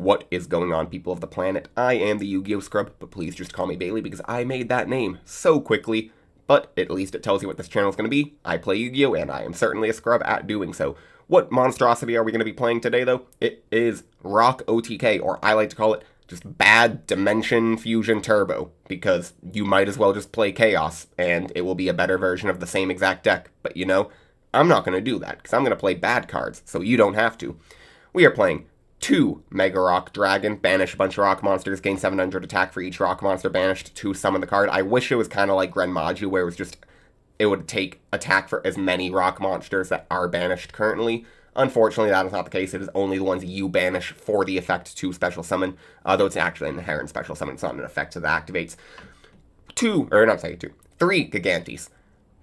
What is going on, people of the planet? I am the YuGiOh Scrub, but please just call me Bailey because I made that name so quickly. But at least it tells you what this channel is going to be. I play Yu-Gi-Oh! And I am certainly a scrub at doing so. What monstrosity are we going to be playing today, though? It is Rock OTK, or I like to call it just Bad Dimension Fusion Turbo, because you might as well just play Chaos, and it will be a better version of the same exact deck. But you know, I'm not going to do that, because I'm going to play bad cards, so you don't have to. We are playing 2 Mega Rock Dragon, banish a bunch of rock monsters, gain 700 attack for each rock monster banished to summon the card. I wish it was kind of like Grenmaju, where it was just, it would take attack for as many rock monsters that are banished currently. Unfortunately, that is not the case. It is only the ones you banish for the effect to special summon, though it's actually an inherent special summon. It's not an effect that activates. 3 Gigantes.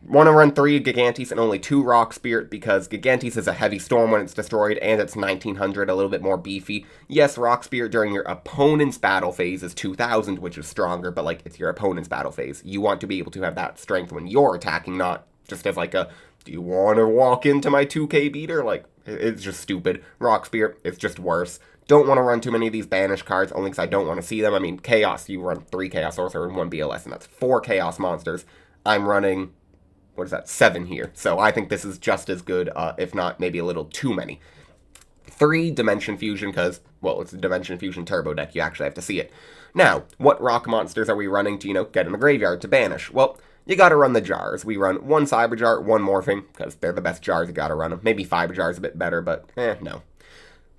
Want to run 3 Gigantes and only 2 Rock Spirit because Gigantes is a heavy storm when it's destroyed and it's 1900, a little bit more beefy. Yes, Rock Spirit during your opponent's battle phase is 2000, which is stronger, but like it's your opponent's battle phase. You want to be able to have that strength when you're attacking, not just as like a, do you want to walk into my 2k beater? Like, it's just stupid. Rock Spirit, it's just worse. Don't want to run too many of these banished cards, only because I don't want to see them. I mean, Chaos, you run 3 Chaos Sorcerer and 1 BLS, and that's 4 Chaos monsters. I'm running, what is that, 7 here. So I think this is just as good, if not maybe a little too many. 3 Dimension Fusion, because, well, it's a Dimension Fusion Turbo deck. You actually have to see it. Now, what rock monsters are we running to, you know, get in the graveyard to banish? Well, you gotta run the jars. We run 1 Cyber Jar, 1 Morphing, because they're the best jars, you gotta run them. Maybe Fiber Jar's a bit better, but no.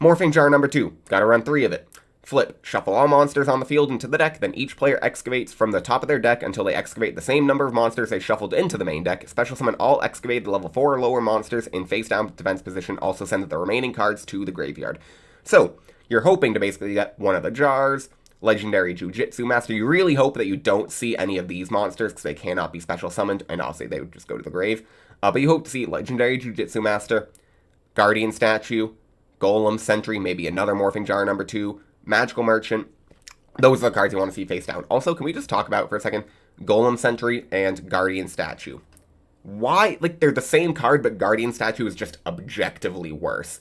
Morphing Jar number 2, gotta run 3 of it. Flip, shuffle all monsters on the field into the deck, then each player excavates from the top of their deck until they excavate the same number of monsters they shuffled into the main deck. Special summon all excavated level 4 or lower monsters in face down defense position, also send the remaining cards to the graveyard. So, you're hoping to basically get one of the jars, Legendary Jujitsu Master. You really hope that you don't see any of these monsters because they cannot be special summoned, and obviously they would just go to the grave. But you hope to see Legendary Jujitsu Master, Guardian Statue, Golem Sentry, maybe another Morphing Jar number 2, Magical Merchant. Those are the cards you want to see face down. Also, can we just talk about for a second Golem Sentry and Guardian Statue? Why? Like, they're the same card, but Guardian Statue is just objectively worse.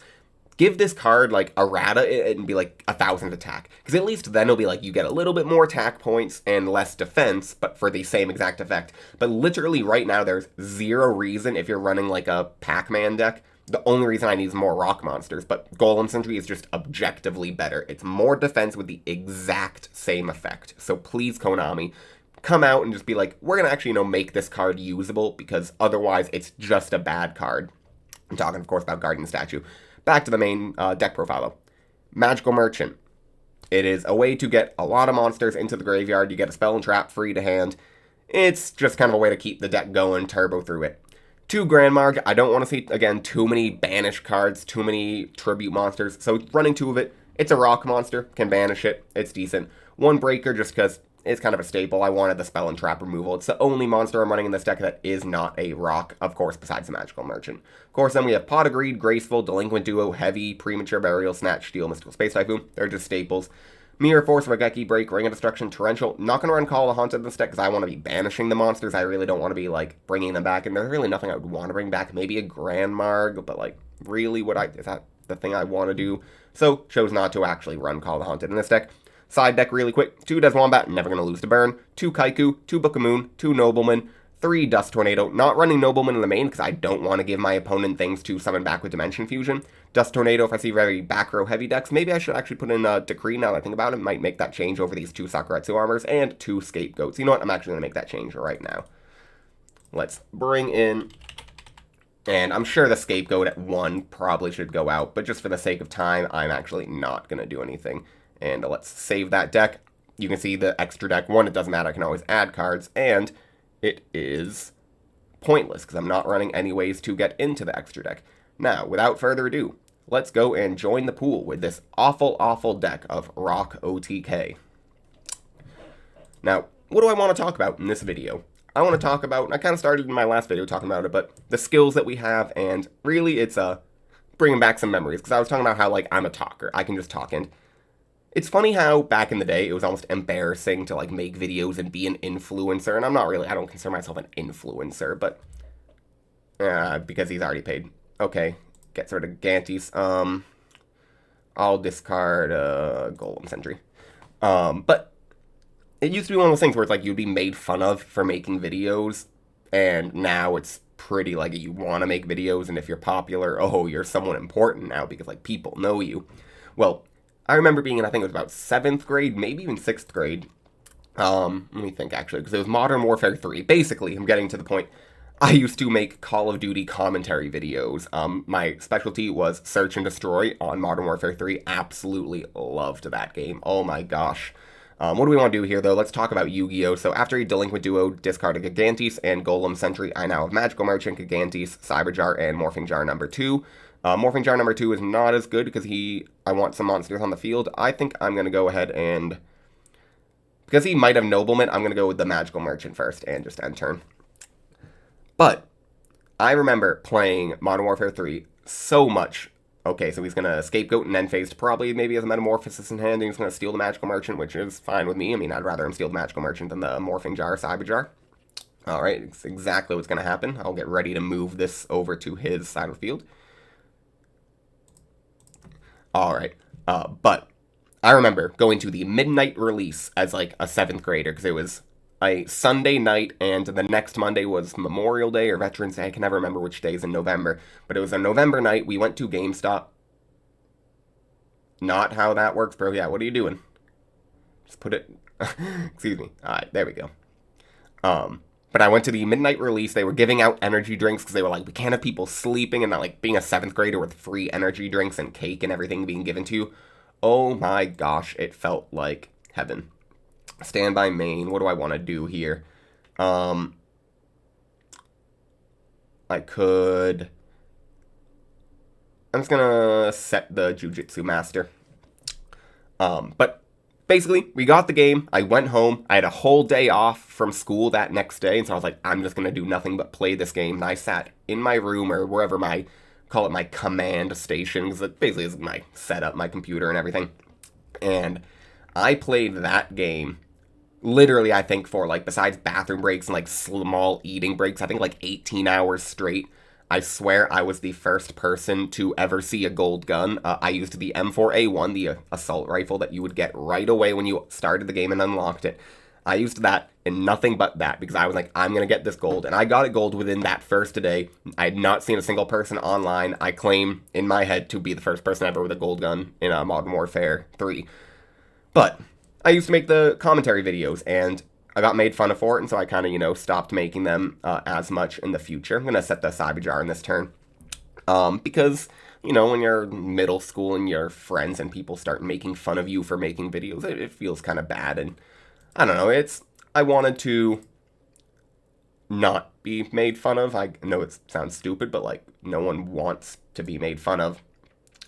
Give this card, like, errata and be, like, 1000 attack. Because at least then it'll be, like, you get a little bit more attack points and less defense, but for the same exact effect. But literally right now, there's 0 reason, if you're running, like, a Pac-Man deck, the only reason I need is more rock monsters. But Golem Sentry is just objectively better. It's more defense with the exact same effect. So please, Konami, come out and just be like, we're going to actually, you know, make this card usable, because otherwise it's just a bad card. I'm talking, of course, about Guardian Statue. Back to the main deck profile, though. Magical Merchant. It is a way to get a lot of monsters into the graveyard. You get a spell and trap free to hand. It's just kind of a way to keep the deck going, turbo through it. 2 Grand Marg. I don't want to see, again, too many banish cards, too many tribute monsters. So running 2 of it, it's a rock monster, can banish it, it's decent. 1 Breaker, just because it's kind of a staple. I wanted the spell and trap removal. It's the only monster I'm running in this deck that is not a rock, of course, besides the Magical Merchant. Of course, then we have Pot of Greed, Graceful, Delinquent Duo, Heavy, Premature Burial, Snatch, Steal, Mystical Space Typhoon. They're just staples. Mirror Force, Regeki Break, Ring of Destruction, Torrential. Not going to run Call of the Haunted in this deck because I want to be banishing the monsters. I really don't want to be, like, bringing them back. And there's really nothing I would want to bring back. Maybe a Grand Marg, but, like, really, is that the thing I want to do? So, chose not to actually run Call of the Haunted in this deck. Side deck really quick. 2 Deswombat, never going to lose to burn. 2 Kaiku, 2 Book of Moon, 2 Nobleman, 3 Dust Tornado. Not running Nobleman in the main because I don't want to give my opponent things to summon back with Dimension Fusion. Dust Tornado, if I see very back row heavy decks, maybe I should actually put in Decree now that I think about it. Might make that change over these 2 Sakuretsu Armors and 2 Scapegoats. You know what? I'm actually going to make that change right now. Let's bring in, and I'm sure the Scapegoat at 1 probably should go out, but just for the sake of time, I'm actually not going to do anything. And let's save that deck. You can see the extra deck. 1, it doesn't matter. I can always add cards. And it is pointless because I'm not running any ways to get into the extra deck. Now, without further ado, let's go and join the pool with this awful, awful deck of Rock OTK. Now, what do I want to talk about in this video? I want to talk about, I kind of started in my last video talking about it, but the skills that we have, and really it's bringing back some memories. Because I was talking about how, like, I'm a talker. I can just talk, and it's funny how back in the day it was almost embarrassing to, like, make videos and be an influencer, and I'm not really, I don't consider myself an influencer, but because he's already paid. Okay, get rid of Gantes. I'll discard Golem Sentry. But it used to be one of those things where it's like you'd be made fun of for making videos, and now it's pretty like you want to make videos, and if you're popular, oh, you're someone important now because like people know you. Well, I remember being in, I think it was about 7th grade, maybe even 6th grade. Let me think actually, because it was Modern Warfare 3. Basically, I'm getting to the point. I used to make Call of Duty commentary videos. My specialty was Search and Destroy on Modern Warfare 3. Absolutely loved that game. Oh my gosh. What do we want to do here, though? Let's talk about Yu-Gi-Oh! So after a Delinquent Duo discarded Gigantes and Golem Sentry, I now have Magical Merchant, Gigantes, Cyber Jar, and Morphing Jar number 2. Morphing Jar number 2 is not as good because I want some monsters on the field. I think I'm going to go ahead and... because he might have Nobleman, I'm going to go with the Magical Merchant first and just end turn. But I remember playing Modern Warfare 3 so much. Okay, so he's going to Scapegoat and end phase to probably maybe as a Metamorphosis in hand, and he's going to steal the Magical Merchant, which is fine with me. I mean, I'd rather him steal the Magical Merchant than the Morphing Jar, Cyber Jar. Alright, it's exactly what's going to happen. I'll get ready to move this over to his side of the field. Alright, but I remember going to the midnight release as like a 7th grader, because it was a Sunday night, and the next Monday was Memorial Day or Veterans Day. I can never remember which days in November, but it was a November night. We went to GameStop. Not how that works, bro. Yeah, what are you doing? Just put it... Excuse me. Alright, there we go. But I went to the midnight release. They were giving out energy drinks because they were like, we can't have people sleeping and not like being a 7th grader with free energy drinks and cake and everything being given to you. Oh my gosh, it felt like heaven. Standby main. What do I want to do here? I could... I'm just gonna set the Jujutsu Master. But basically, we got the game. I went home. I had a whole day off from school that next day, and so I was like, I'm just gonna do nothing but play this game. And I sat in my room, or wherever call it my command station, because it basically is my setup, my computer and everything. And I played that game literally, I think, for like, besides bathroom breaks and like small eating breaks, I think like 18 hours straight. I swear I was the first person to ever see a gold gun. I used the M4A1, the assault rifle that you would get right away when you started the game and unlocked it. I used that and nothing but that because I was like, I'm going to get this gold. And I got it gold within that first day. I had not seen a single person online. I claim in my head to be the first person ever with a gold gun in Modern Warfare 3. But I used to make the commentary videos, and I got made fun of for it, and so I kind of, stopped making them as much in the future. I'm going to set the Cyber Jar in this turn. Because, when you're middle school and your friends and people start making fun of you for making videos, it feels kind of bad, and I don't know, I wanted to not be made fun of. I know it sounds stupid, but, like, no one wants to be made fun of,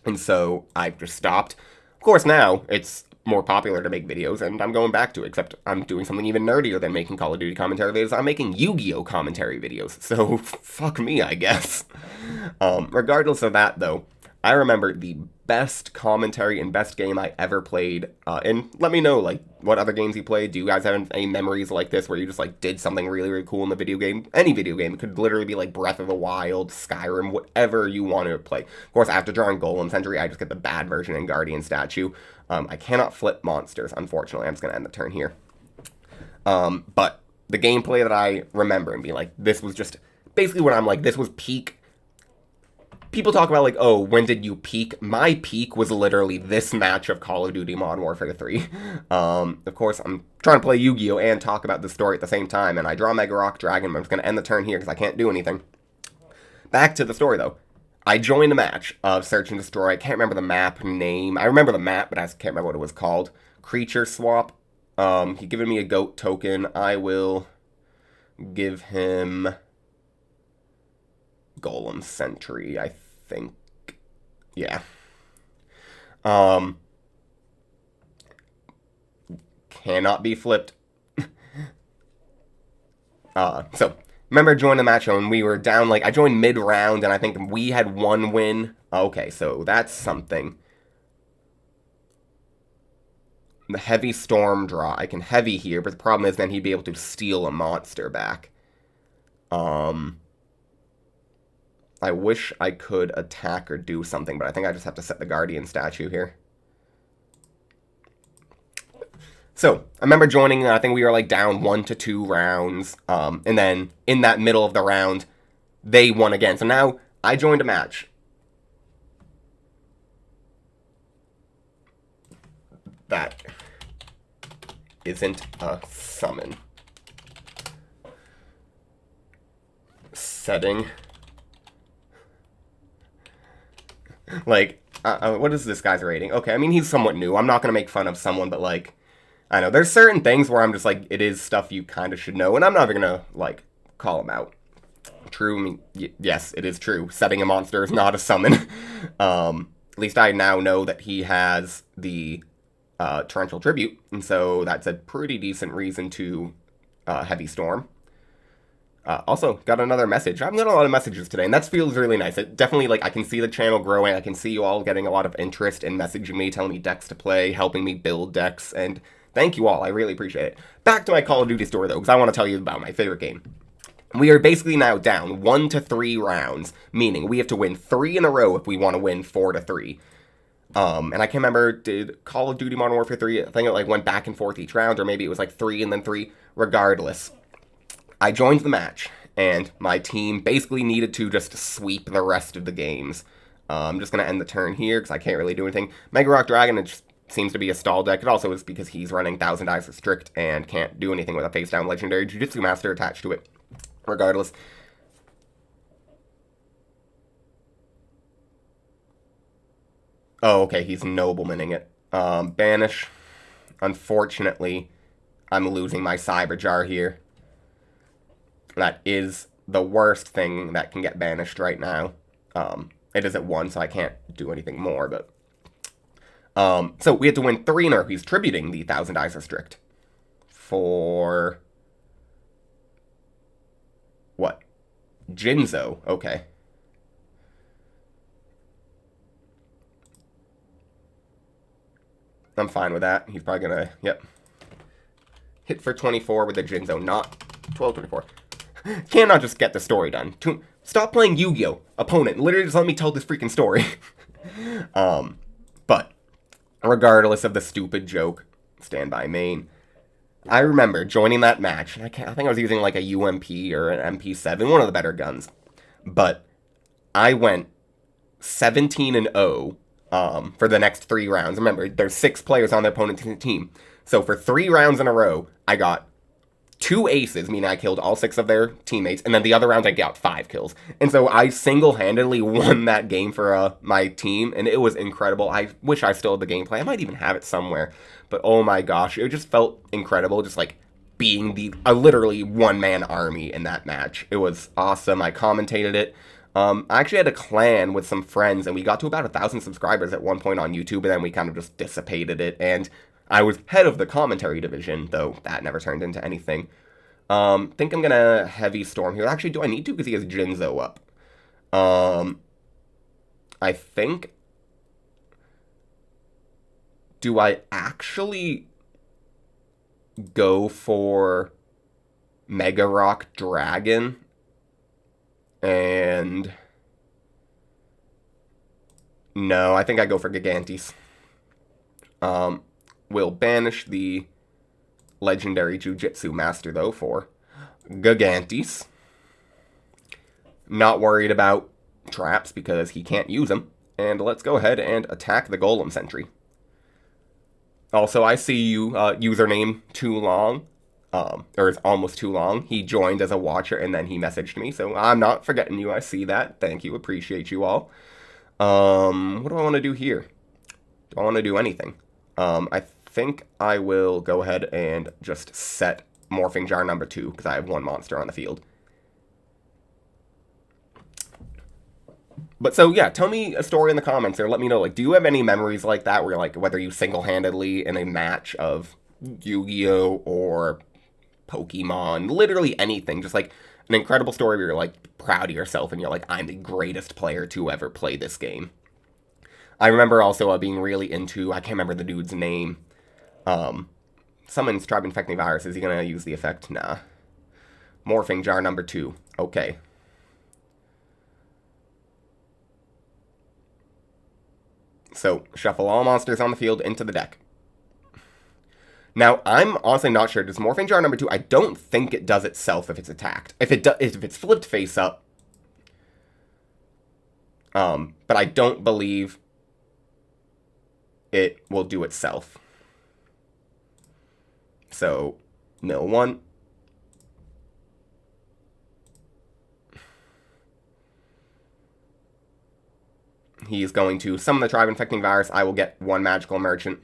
and so I just stopped. Of course, now it's more popular to make videos, and I'm going back to it, except I'm doing something even nerdier than making Call of Duty commentary videos. I'm making Yu-Gi-Oh! Commentary videos, so fuck me, I guess. Regardless of that, though, I remember the best commentary and best game I ever played, and let me know, like, what other games you played. Do you guys have any memories like this, where you just, like, did something really, really cool in the video game? Any video game. It could literally be, like, Breath of the Wild, Skyrim, whatever you want to play. Of course, after drawing Golem Sentry, I just get the bad version in Guardian Statue. I cannot flip monsters, unfortunately. I'm just going to end the turn here. But the gameplay that I remember and be like, this was just basically what I'm like, this was peak. People talk about, like, oh, when did you peak? My peak was literally this match of Call of Duty Modern Warfare 3. Of course, I'm trying to play Yu-Gi-Oh! And talk about the story at the same time, and I draw Mega Rock Dragon, but I'm just going to end the turn here because I can't do anything. Back to the story, though. I joined a match of Search and Destroy. I can't remember the map name. I remember the map, but I can't remember what it was called. Creature Swap. He given me a goat token. I will give him Golem Sentry, I think. Yeah. Cannot be flipped. So, remember joining the match and we were down, like, I joined mid-round and I think we had one win. Okay, so that's something. The heavy storm draw. I can heavy here, but the problem is then he'd be able to steal a monster back. I I wish I could attack or do something, but I think I just have to set the Guardian statue here. So, I remember joining, I think we were like down 1 to 2 rounds, and then in that middle of the round, they won again. So now, I joined a match. That isn't a summon. Setting. Like, what is this guy's rating? Okay, I mean, he's somewhat new. I'm not going to make fun of someone, but like, I know, there's certain things where I'm just like, it is stuff you kind of should know, and I'm not going to, like, call him out. True, I mean, yes, it is true. Setting a monster is not a summon. At least I now know that he has the Torrential Tribute, and so that's a pretty decent reason to Heavy Storm. Also, got another message. I've got a lot of messages today, and that feels really nice. It definitely, like, I can see the channel growing. I can see you all getting a lot of interest in messaging me, telling me decks to play, helping me build decks, and thank you all. I really appreciate it. Back to my Call of Duty story, though, because I want to tell you about my favorite game. We are basically now down 1 to 3 rounds, meaning we have to win 3 in a row if we want to win 4 to 3. And I can't remember, did Call of Duty Modern Warfare 3, I think it, like, went back and forth each round, or maybe it was, like, 3 and then 3. Regardless, I joined the match, and my team basically needed to just sweep the rest of the games. I'm just going to end the turn here, because I can't really do anything. Mega Rock Dragon, it just seems to be a stall deck. It also is because he's running 1,000 Eyes Restrict, and can't do anything with a face-down Legendary Jujutsu Master attached to it. Regardless. Oh, okay, he's noblemening it. Banish. Unfortunately, I'm losing my Cyber Jar here. That is the worst thing that can get banished right now. It is at 1, so I can't do anything more, but... so we have to win 3 in a row. He's tributing the 1,000 Eyes Restrict. For... what? Jinzo. Okay. I'm fine with that. He's probably gonna... yep. Hit for 24 with the Jinzo, not 12-24. Cannot just get the story done. Stop playing Yu-Gi-Oh! Opponent. Literally just let me tell this freaking story. But, regardless of the stupid joke, standby main. I remember joining that match, and I think I was using like a UMP or an MP7, one of the better guns. But I went 17-0 for the next 3 rounds. Remember, there's 6 players on the opponent's team. So for 3 rounds in a row, I got 2 aces, meaning I killed all 6 of their teammates, and then the other round I got 5 kills. And so I single-handedly won that game for my team, and it was incredible. I wish I still had the gameplay. I might even have it somewhere. But oh my gosh, it just felt incredible, just like being the literally one-man army in that match. It was awesome. I commentated it. I actually had a clan with some friends, and we got to about 1,000 subscribers at one point on YouTube, and then we kind of just dissipated it, and I was head of the commentary division, though that never turned into anything. Think I'm gonna Heavy Storm here. Actually, do I need to? Because he has Jinzo up. I think... do I actually go for Mega Rock Dragon? And... no, I think I go for Gigantes. We'll banish the Legendary Jujutsu Master, though, for Gigantes. Not worried about traps, because he can't use them. And let's go ahead and attack the Golem Sentry. Also, I see you, username too long, or it's almost too long. He joined as a watcher, and then he messaged me, so I'm not forgetting you. I see that. Thank you. Appreciate you all. What do I want to do here? Do I want to do anything? I think I will go ahead and just set Morphing Jar number 2, because I have 1 monster on the field. But so, yeah, tell me a story in the comments, or let me know, like, do you have any memories like that, where, like, whether you single-handedly in a match of Yu-Gi-Oh! Or Pokemon, literally anything, just, like, an incredible story where you're, like, proud of yourself, and you're like, I'm the greatest player to ever play this game. I remember also being really into, I can't remember the dude's name, summons Tribe Infecting Virus. Is he gonna use the effect? Nah. Morphing Jar number 2. Okay. So, shuffle all monsters on the field into the deck. Now, I'm honestly not sure. Does Morphing Jar number 2? I don't think it does itself if it's attacked. If it's flipped face up. But I don't believe it will do itself. So, mill 1. He's going to summon the Tribe Infecting Virus. I will get 1 Magical Merchant.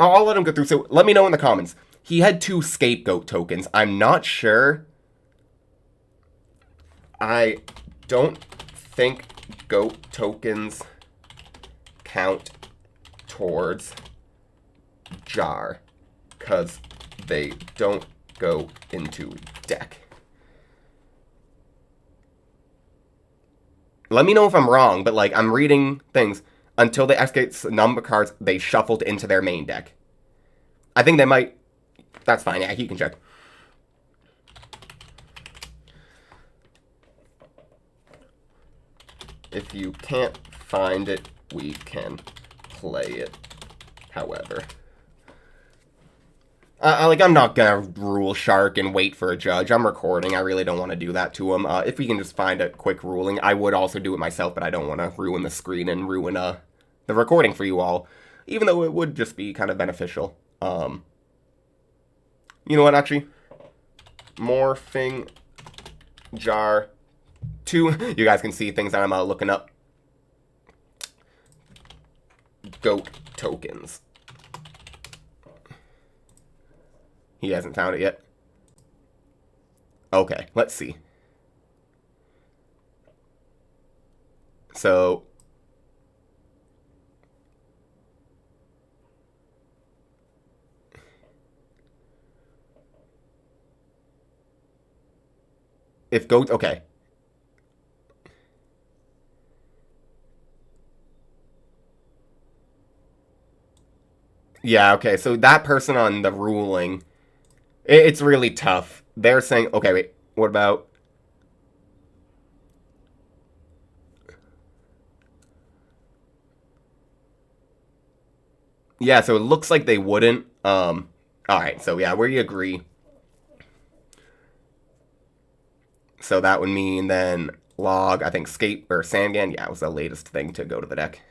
I'll let him go through. So let me know in the comments. He had 2 Scapegoat tokens. I'm not sure. I don't think goat tokens count towards jar because they don't go into deck. Let me know if I'm wrong, but like I'm reading things. Until they execute number cards, they shuffled into their main deck. I think they might. That's fine. Yeah, you can check. If you can't find it, we can play it. However, I'm not gonna rule Shark and wait for a judge. I'm recording. I really don't want to do that to him. If we can just find a quick ruling, I would also do it myself, but I don't want to ruin the screen and ruin the recording for you all, even though it would just be kind of beneficial. You know what, actually? Morphing Jar 2. You guys can see things that I'm looking up. Goat tokens. He hasn't found it yet. Okay, let's see. So if goat, okay. Yeah, okay, so that person on the ruling, it's really tough. They're saying, okay, wait, what about... Yeah, so it looks like they wouldn't. Alright, so yeah, we agree. So that would mean then log, I think Scape or Sangan, yeah, it was the latest thing to go to the deck.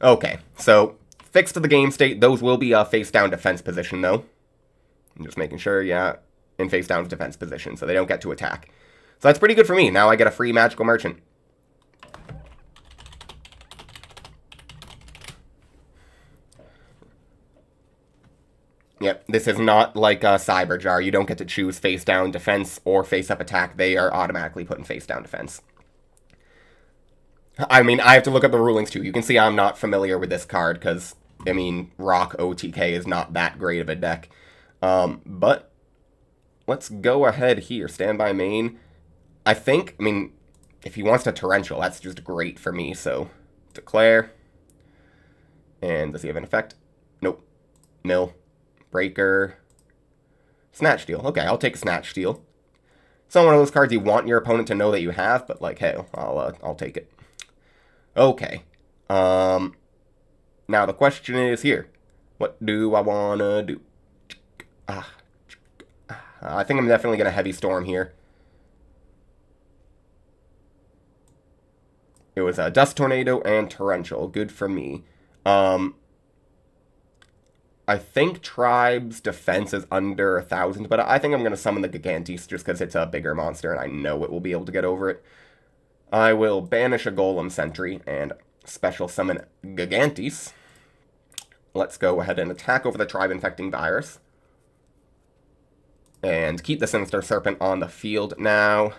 Okay, so fixed to the game state. Those will be face down defense position though. I'm just making sure, yeah, in face down defense position, so they don't get to attack. So that's pretty good for me. Now I get a free Magical Merchant. Yep, this is not like a Cyber Jar. You don't get to choose face down defense or face up attack. They are automatically put in face down defense. I mean, I have to look up the rulings too. You can see I'm not familiar with this card because, I mean, Rock OTK is not that great of a deck. But let's go ahead here. Standby main. I think, I mean, if he wants to Torrential, that's just great for me. So, declare. And does he have an effect? Nope. Mill. Breaker. Snatch Steal. Okay, I'll take a Snatch Steal. It's not one of those cards you want your opponent to know that you have, but like, hey, I'll take it. Okay. Now the question is here. What do I wanna do? I think I'm definitely gonna Heavy Storm here. It was a Dust Tornado and Torrential. Good for me. I think Tribe's defense is under 1,000, but I think I'm going to summon the Gigantes just because it's a bigger monster and I know it will be able to get over it. I will banish a Golem Sentry and special summon Gigantes. Let's go ahead and attack over the Tribe Infecting Virus. And keep the Sinister Serpent on the field now.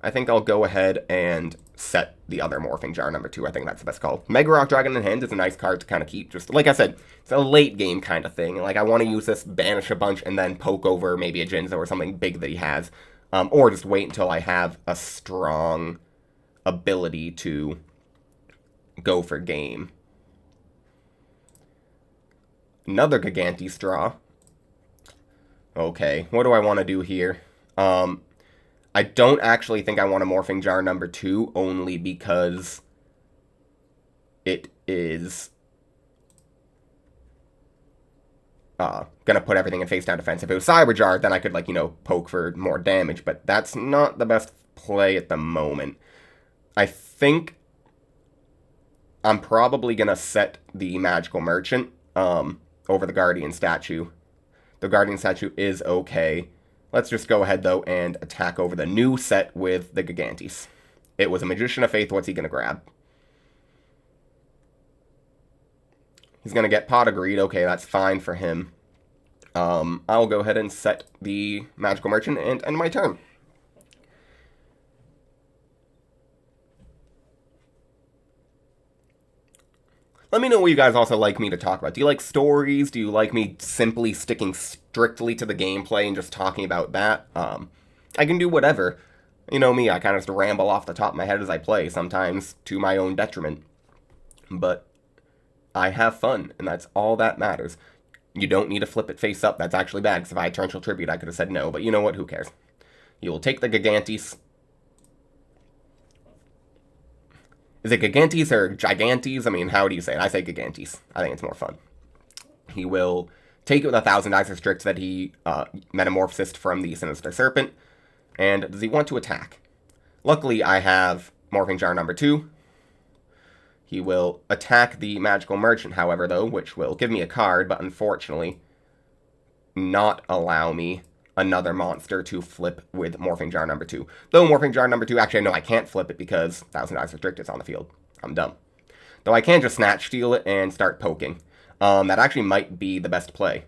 I think I'll go ahead and set the other Morphing Jar number 2. I think that's the best call. Mega Rock Dragon in hand is a nice card to kind of keep. Just like I said, it's a late game kind of thing. Like I want to use this, banish a bunch, and then poke over maybe a Jinzo or something big that he has. Or just wait until I have a strong ability to go for game. Another Gigantes draw. Okay, what do I want to do here? I don't actually think I want a Morphing Jar number 2, only because it is gonna put everything in face down defense. If it was Cyber Jar, then I could, like, you know, poke for more damage, but that's not the best play at the moment. I think I'm probably gonna set the Magical Merchant over the Guardian Statue. The Guardian Statue is okay. Let's just go ahead, though, and attack over the new set with the Gigantes. It was a Magician of Faith. What's he gonna grab? He's gonna get Pot of Greed. Okay, that's fine for him. I'll go ahead and set the Magical Merchant and end my turn. Let me know what you guys also like me to talk about. Do you like stories? Do you like me simply sticking strictly to the gameplay and just talking about that? I can do whatever. You know me, I kind of just ramble off the top of my head as I play, sometimes to my own detriment. But I have fun, and that's all that matters. You don't need to flip it face up. That's actually bad, because if I had Torrential Tribute, I could have said no. But you know what? Who cares? You will take the Gigantes. Is it Gigantes or Gigantes? I mean, how do you say it? I say Gigantes. I think it's more fun. He will take it with 1,000 Eyes Restrict that he Metamorphosis from the Sinister Serpent. And does he want to attack? Luckily, I have Morphing Jar number 2. He will attack the Magical Merchant, however, though, which will give me a card, but unfortunately not allow me another monster to flip with Morphing Jar number 2. Though Morphing Jar number 2, actually, no, I can't flip it because 1,000 Eyes Restrict is on the field. I'm dumb. Though I can just Snatch Steal it and start poking. That actually might be the best play.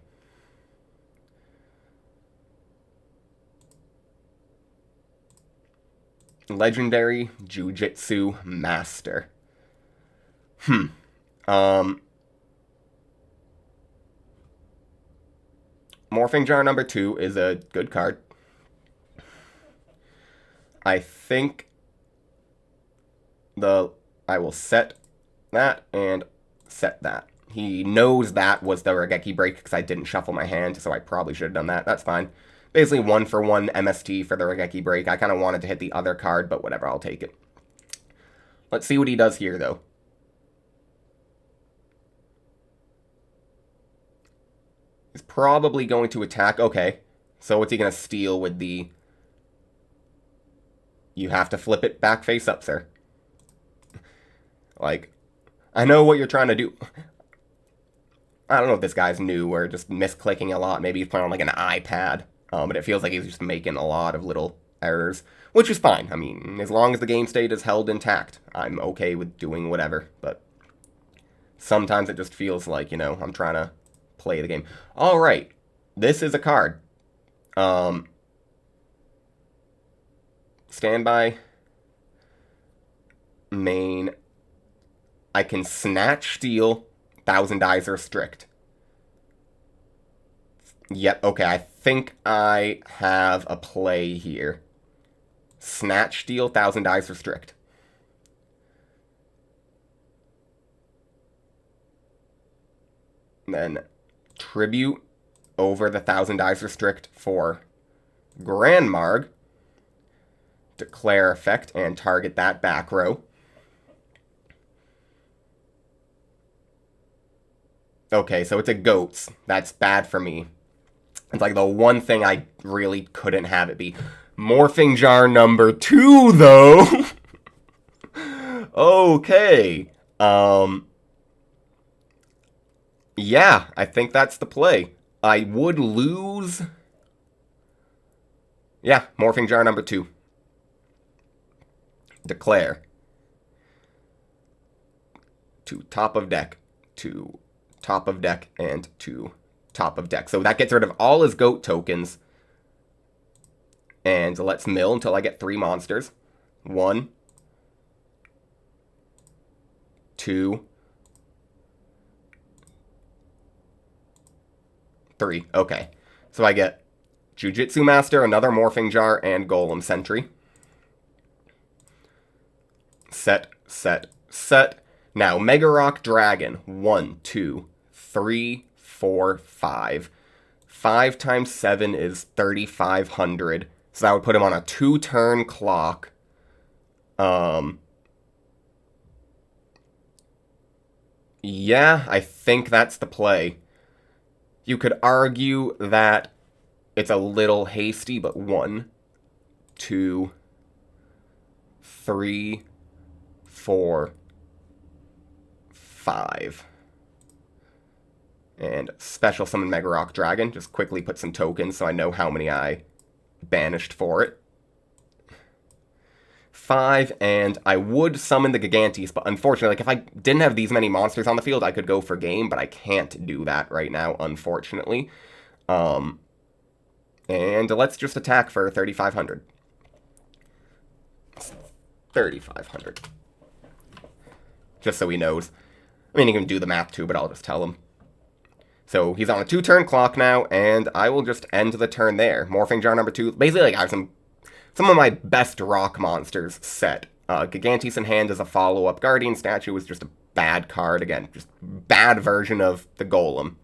Legendary Jujitsu Master. Morphing Jar number 2 is a good card. I think I will set that and set that. He knows that was the Regeki break because I didn't shuffle my hand, so I probably should have done that. That's fine. Basically 1-for-1 MST for the Regeki break. I kind of wanted to hit the other card, but whatever, I'll take it. Let's see what he does here, though. He's probably going to attack. Okay, so what's he going to steal with the... You have to flip it back face up, sir. Like, I know what you're trying to do. I don't know if this guy's new or just misclicking a lot. Maybe he's playing on like an iPad. But it feels like he's just making a lot of little errors, which is fine. I mean, as long as the game state is held intact, I'm okay with doing whatever. But sometimes it just feels like, you know, I'm trying to play the game. All right, this is a card. Standby. Main. I can Snatch Steal, 1,000 Eyes Restrict. Yep, okay, I think I have a play here. Snatch Steal, 1,000 Eyes Restrict. Then Tribute over the 1,000 Eyes Restrict for Grand Marg. Declare effect and target that back row. Okay, so it's a goats. That's bad for me. It's like the one thing I really couldn't have it be. Morphing Jar number 2, though. Okay. Yeah, I think that's the play. I would lose. Yeah, Morphing Jar number 2. Declare. To top of deck. To top of deck and to top of deck. So that gets rid of all his goat tokens. And let's mill until I get 3 monsters. 1, 2, 3. Okay. So I get Jujitsu Master, another Morphing Jar, and Golem Sentry. Set, set, set. Now, Mega Rock Dragon. 1, 2, 3, 4, 5. 5 times 7 is 3,500. So that would put him on a 2-turn clock. Yeah, I think that's the play. You could argue that it's a little hasty, but 1, 2, 3, 4, 5. And special summon Mega Rock Dragon. Just quickly put some tokens so I know how many I banished for it. 5, and I would summon the Gigantes, but unfortunately, like, if I didn't have these many monsters on the field, I could go for game, but I can't do that right now, unfortunately. And let's just attack for 3,500. 3,500. Just so he knows. I mean, he can do the math too, but I'll just tell him. So he's on a 2-turn clock now, and I will just end the turn there. Morphing Jar number 2. Basically, like, I have some of my best rock monsters set. Gigantes in hand as a follow-up. Guardian Statue was just a bad card. Again, just bad version of the Golem.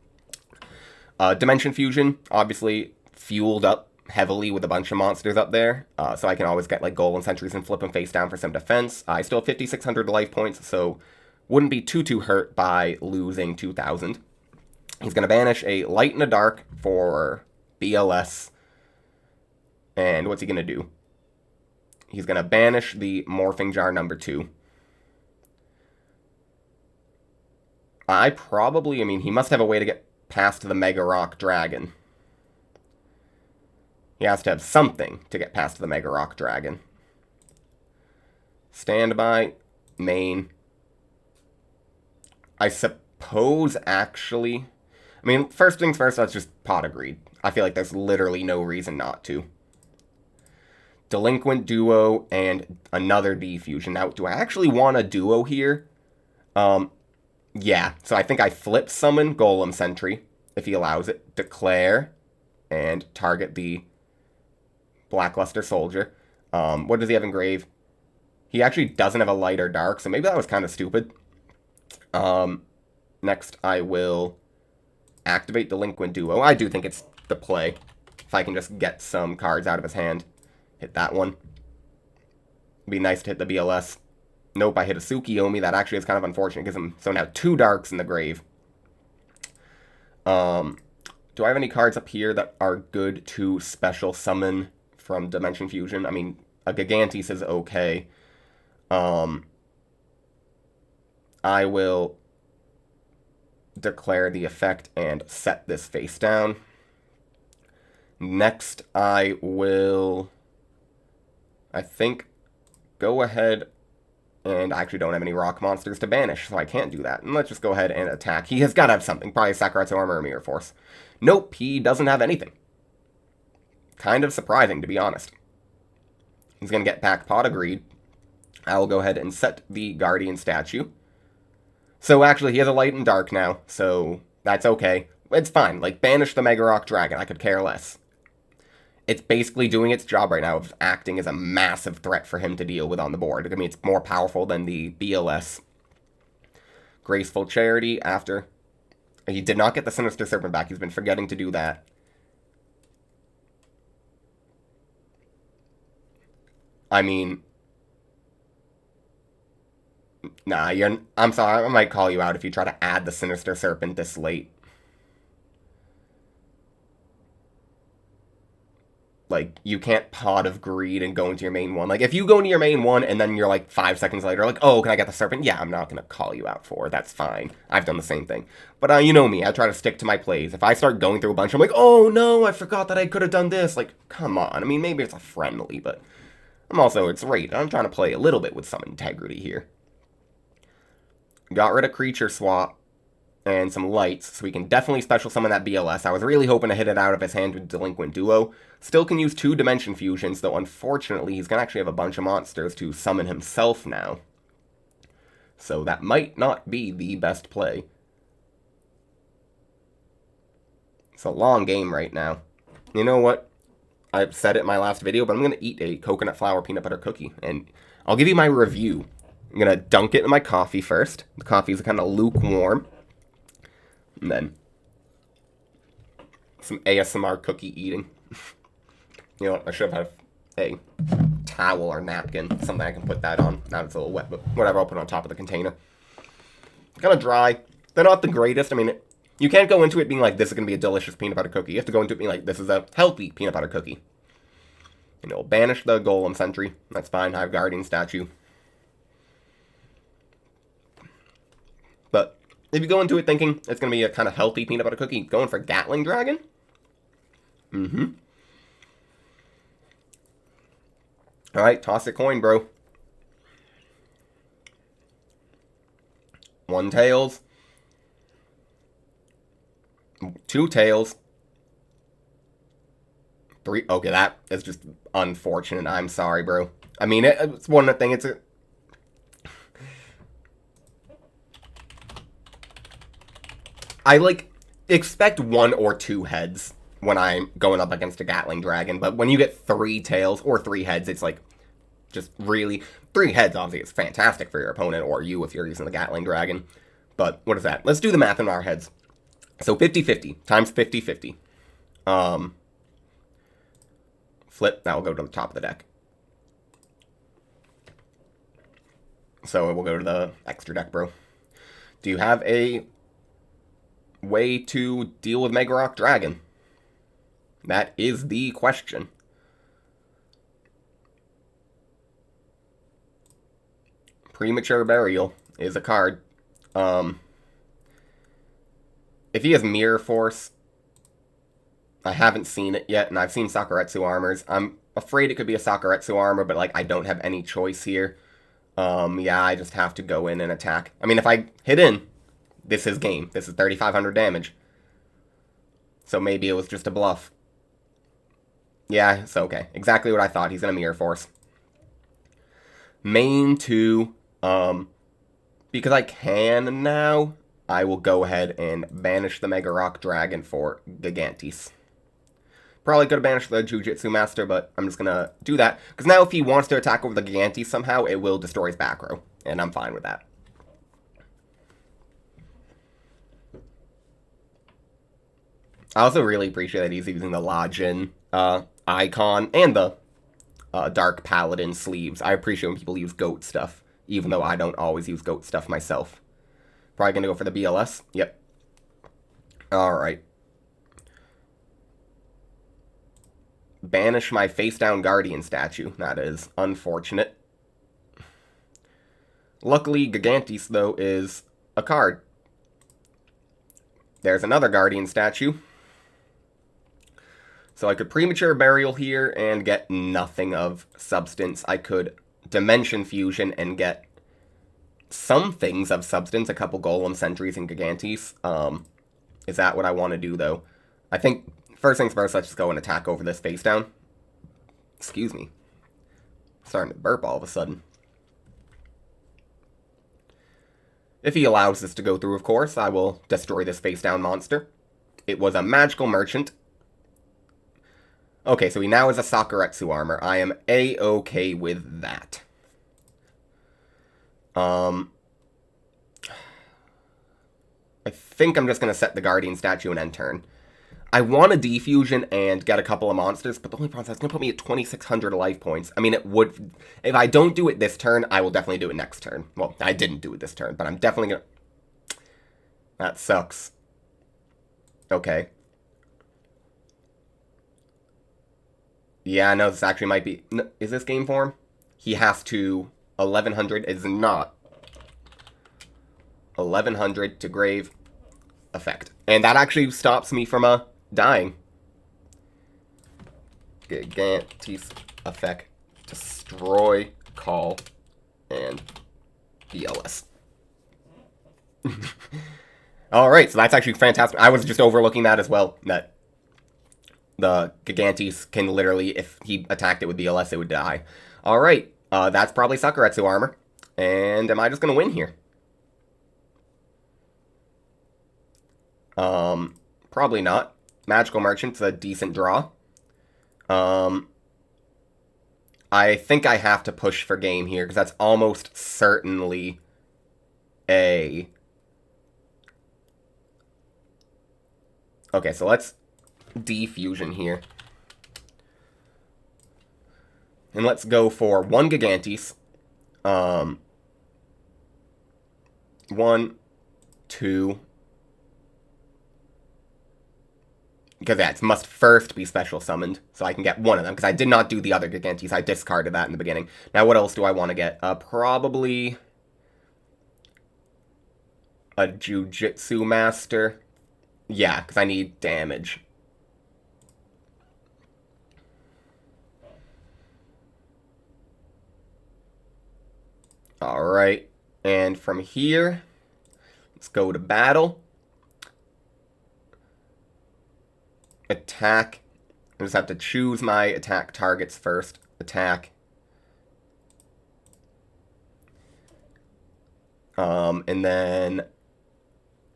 Dimension Fusion, obviously fueled up heavily with a bunch of monsters up there. So I can always get like Golem Sentries and flip them face down for some defense. I still have 5,600 life points, so wouldn't be too hurt by losing 2,000. He's going to banish a Light and a Dark for BLS. And what's he going to do? He's going to banish the Morphing Jar number 2. I mean, he must have a way to get past the Mega Rock Dragon. He has to have something to get past the Mega Rock Dragon. Standby, main. I suppose, actually... I mean, first things first, let's just Pot of Greed. I feel like there's literally no reason not to. Delinquent Duo and another D-Fusion. Now, do I actually want a Duo here? Yeah. So I think I flip summon Golem Sentry, if he allows it. Declare, and target the Blackluster Soldier. What does he have in grave? He actually doesn't have a light or dark, so maybe that was kind of stupid. Next, I will activate Delinquent Duo. I do think it's the play. If I can just get some cards out of his hand. Hit that one. It'd be nice to hit the BLS. Nope, I hit a Tsukiyomi. That actually is kind of unfortunate. Gives him, so now 2 darks in the grave. Do I have any cards up here that are good to special summon from Dimension Fusion? I mean, a Gigantes is okay. I will declare the effect and set this face down. Next, I will, I think, go ahead, and I actually don't have any rock monsters to banish, so I can't do that. And let's just go ahead and attack. He has got to have something. Probably Sakaratsu Armor or Mirror Force. Nope, he doesn't have anything. Kind of surprising, to be honest. He's going to get back Pot of Greed. I will go ahead and set the Guardian Statue. So actually, he has a Light and Dark now, so that's okay. It's fine. Like, banish the Mega Rock Dragon. I could care less. It's basically doing its job right now of acting as a massive threat for him to deal with on the board. I mean, it's more powerful than the BLS. Graceful Charity after. He did not get the Sinister Serpent back. He's been forgetting to do that. I mean... Nah, I'm sorry, I might call you out if you try to add the Sinister Serpent this late. Like, you can't Pot of Greed and go into your main one. Like, if you go into your main one and then you're like 5 seconds later, like, oh, can I get the Serpent? Yeah, I'm not going to call you out for it. That's fine. I've done the same thing. But you know me, I try to stick to my plays. If I start going through a bunch, I'm like, oh no, I forgot that I could have done this. Like, come on. I mean, maybe it's a friendly, but it's right. I'm trying to play a little bit with some integrity here. Got rid of Creature Swap and some lights, so we can definitely special summon that BLS. I was really hoping to hit it out of his hand with Delinquent Duo. Still can use 2 Dimension Fusions, though unfortunately he's going to actually have a bunch of monsters to summon himself now. So that might not be the best play. It's a long game right now. You know what? I said it in my last video, but I'm going to eat a coconut flour peanut butter cookie, and I'll give you my review I'm going to dunk it in my coffee first. The coffee is kind of lukewarm. And then some ASMR cookie eating. You know what? I should have a towel or napkin. Something I can put that on. Now it's a little wet, but whatever. I'll put it on top of the container. Kind of dry. They're not the greatest. I mean, you can't go into it being like, this is going to be a delicious peanut butter cookie. You have to go into it being like, this is a healthy peanut butter cookie. And it'll banish the Golem Sentry. That's fine. I have Guardian Statue. But if you go into it thinking it's going to be a kind of healthy peanut butter cookie, going for Gatling Dragon? Alright, toss a coin, bro. 1 tails. 2 tails. 3. Okay, that is just unfortunate. I'm sorry, bro. I mean, it's one thing. It's a... I, like, expect 1 or 2 heads when I'm going up against a Gatling Dragon, but when you get 3 tails or 3 heads, it's like, just really... 3 heads, obviously, is fantastic for your opponent, or you if you're using the Gatling Dragon. But, what is that? Let's do the math in our heads. So, 50-50 times 50-50. Flip, that will go to the top of the deck. So, it will go to the extra deck, bro. Do you have a way to deal with Mega Rock Dragon? That is the question. Premature Burial is a card. If he has Mirror Force, I haven't seen it yet, and I've seen Sakuretsu armors. I'm afraid it could be a Sakuretsu armor, but, like, I don't have any choice here. Yeah, I just have to go in and attack. I mean, if I hit in, this is game. This is 3,500 damage. So maybe it was just a bluff. Yeah, it's okay. Exactly what I thought. He's in a Mirror Force. Main 2, because I can now, I will go ahead and banish the Mega Rock Dragon for Gigantes. Probably could have banished the Jujutsu Master, but I'm just gonna do that. Because now if he wants to attack over the Gigantes somehow, it will destroy his back row. And I'm fine with that. I also really appreciate that he's using the Lajin icon and the Dark Paladin sleeves. I appreciate when people use goat stuff, even though I don't always use goat stuff myself. Probably gonna go for the BLS. Yep. Alright. Banish my face-down Guardian statue. That is unfortunate. Luckily, Gigantes, though, is a card. There's another Guardian statue. So I could Premature Burial here and get nothing of substance. I could Dimension Fusion and get some things of substance, a couple Golem Sentries and Gigantes. Is that what I want to do, though? I think, first things first, let's just go and attack over this face down. Excuse me. Starting to burp all of a sudden. If he allows this to go through, of course, I will destroy this face down monster. It was a Magical Merchant. Okay, so he now has a Sakuretsu armor. I am A-okay with that. I think I'm just going to set the Guardian statue and end turn. I want to defusion and get a couple of monsters, but the only problem is that's going to put me at 2,600 life points. I mean, it would... If I don't do it this turn, I will definitely do it next turn. Well, I didn't do it this turn, but I'm definitely going to... That sucks. Okay. Yeah, no, this actually might be... No, is this game form? He has to... 1,100 is not. 1,100 to grave. Effect. And that actually stops me from dying. Gigantes effect. Destroy, call, and BLS. Alright, so that's actually fantastic. I was just overlooking that as well. That the Gigantes can literally, if he attacked it with BLS, it would die. Alright, that's probably Sakuretsu armor. And am I just going to win here? Probably not. Magical Merchant's a decent draw. I think I have to push for game here, because that's almost certainly a... Okay, so let's defusion here. And let's go for 1 Gigantes. 1, 2... Because, yeah, it must first be special summoned, so I can get one of them. Because I did not do the other Gigantes. I discarded that in the beginning. Now, what else do I want to get? Probably a Jujutsu Master. Yeah, because I need damage. Alright, and from here, let's go to battle. Attack. I just have to choose my attack targets first. Attack. And then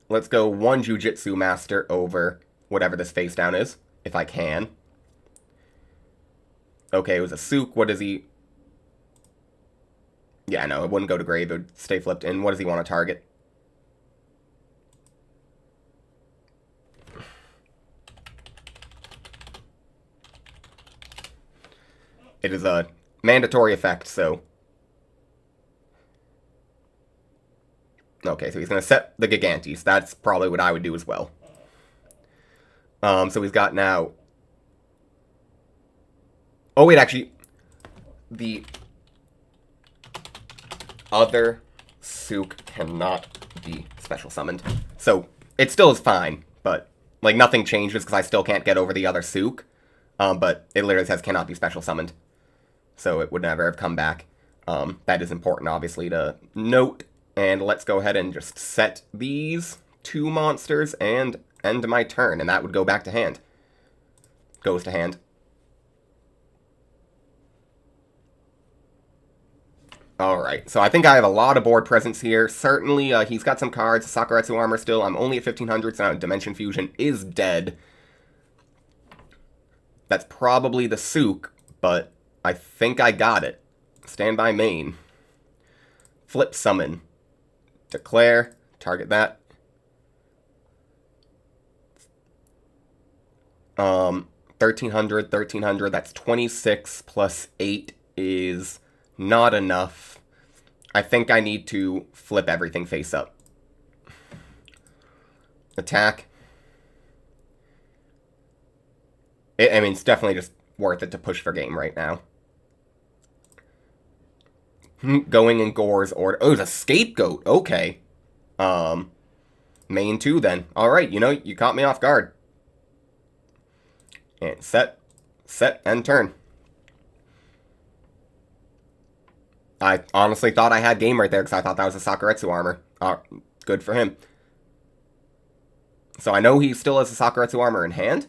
let's go 1 Jujutsu Master over whatever this face down is, if I can. Okay, it was a Sook. What does he... Yeah, no, it wouldn't go to grave. It would stay flipped. And what does he want to target? It is a mandatory effect, so... Okay, so he's going to set the Gigantes. That's probably what I would do as well. So he's got now... Oh, wait, actually... The other Sook cannot be special summoned. So, it still is fine, but, like, nothing changes because I still can't get over the other Sook. But it literally says cannot be special summoned. So it would never have come back. That is important, obviously, to note. And let's go ahead and just set these 2 monsters and end my turn. And that would go back to hand. Goes to hand. Alright, so I think I have a lot of board presence here. Certainly, he's got some cards. Sakuretsu Armor still. I'm only at 1500, so now Dimension Fusion is dead. That's probably the Sook, but I think I got it. Standby main. Flip summon. Declare. Target that. 1300, 1300. That's 26 plus 8 is not enough. I think I need to flip everything face up. Attack. I mean, it's definitely just worth it to push for game right now. Going in Gore's order. Oh, it's a Scapegoat. Okay. Main 2 then. Alright, you know, you caught me off guard. And set, and turn. I honestly thought I had game right there because I thought that was a Sakuretsu Armor. Good for him. So I know he still has a Sakuretsu Armor in hand.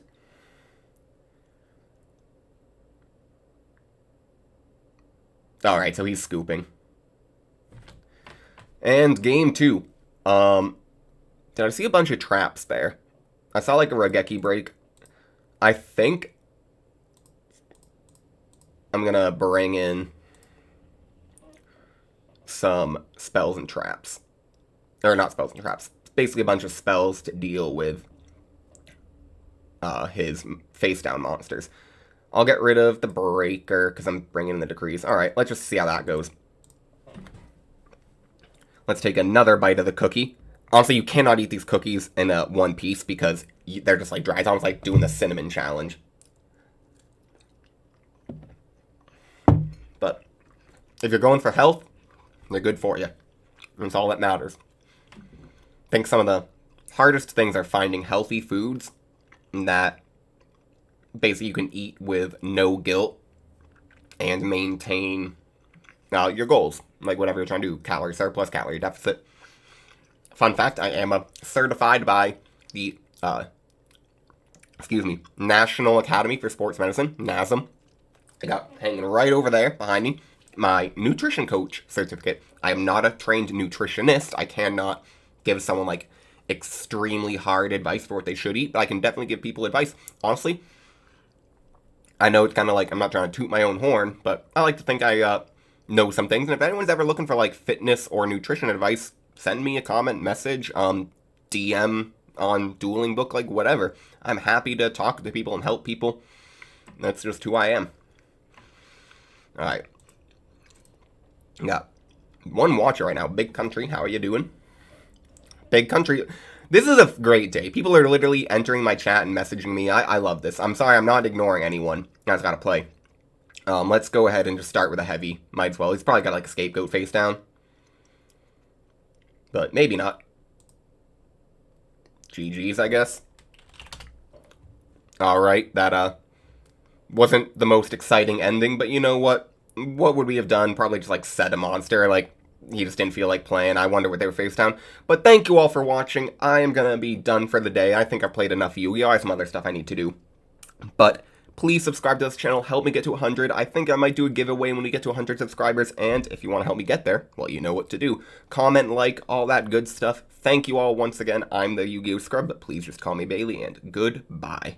Alright, so he's scooping. And game 2. Did I see a bunch of traps there? I saw like a Raigeki break. I think I'm gonna bring in some spells and traps. Or not spells and traps. Basically a bunch of spells to deal with his face-down monsters. I'll get rid of the Breaker, because I'm bringing in the Decrees. Alright, let's just see how that goes. Let's take another bite of the cookie. Honestly, you cannot eat these cookies in one piece, because they're just like dry. It's almost like doing the cinnamon challenge. But if you're going for health, they're good for you. That's all that matters. I think some of the hardest things are finding healthy foods that basically you can eat with no guilt and maintain your goals, like whatever you're trying to do, calorie surplus, calorie deficit. Fun fact, I am certified by the National Academy for Sports Medicine, NASM. I got hanging right over there behind me my nutrition coach certificate. I am not a trained nutritionist. I cannot give someone like extremely hard advice for what they should eat, but I can definitely give people advice. Honestly, I know it's kind of like I'm not trying to toot my own horn, but I like to think I know some things. And if anyone's ever looking for like fitness or nutrition advice, send me a comment, message, DM on Dueling Book, like whatever. I'm happy to talk to people and help people. That's just who I am. Alright. Got one watcher right now. Big Country, how are you doing? Big Country. This is a great day. People are literally entering my chat and messaging me. I love this. I'm sorry, I'm not ignoring anyone. I just gotta play. Let's go ahead and just start with a heavy. Might as well. He's probably got like a scapegoat face down. But maybe not. GG's, I guess. Alright, that, wasn't the most exciting ending, but you know what? What would we have done? Probably just, like, set a monster, like, he just didn't feel like playing. I wonder what they were face down. But thank you all for watching. I am gonna be done for the day. I think I've played enough Yu-Gi-Oh! I have some other stuff I need to do. But please subscribe to this channel, help me get to 100. I think I might do a giveaway when we get to 100 subscribers, and if you want to help me get there, well, you know what to do. Comment, like, all that good stuff. Thank you all once again. I'm the Yu-Gi-Oh! Scrub, but please just call me Bailey, and goodbye.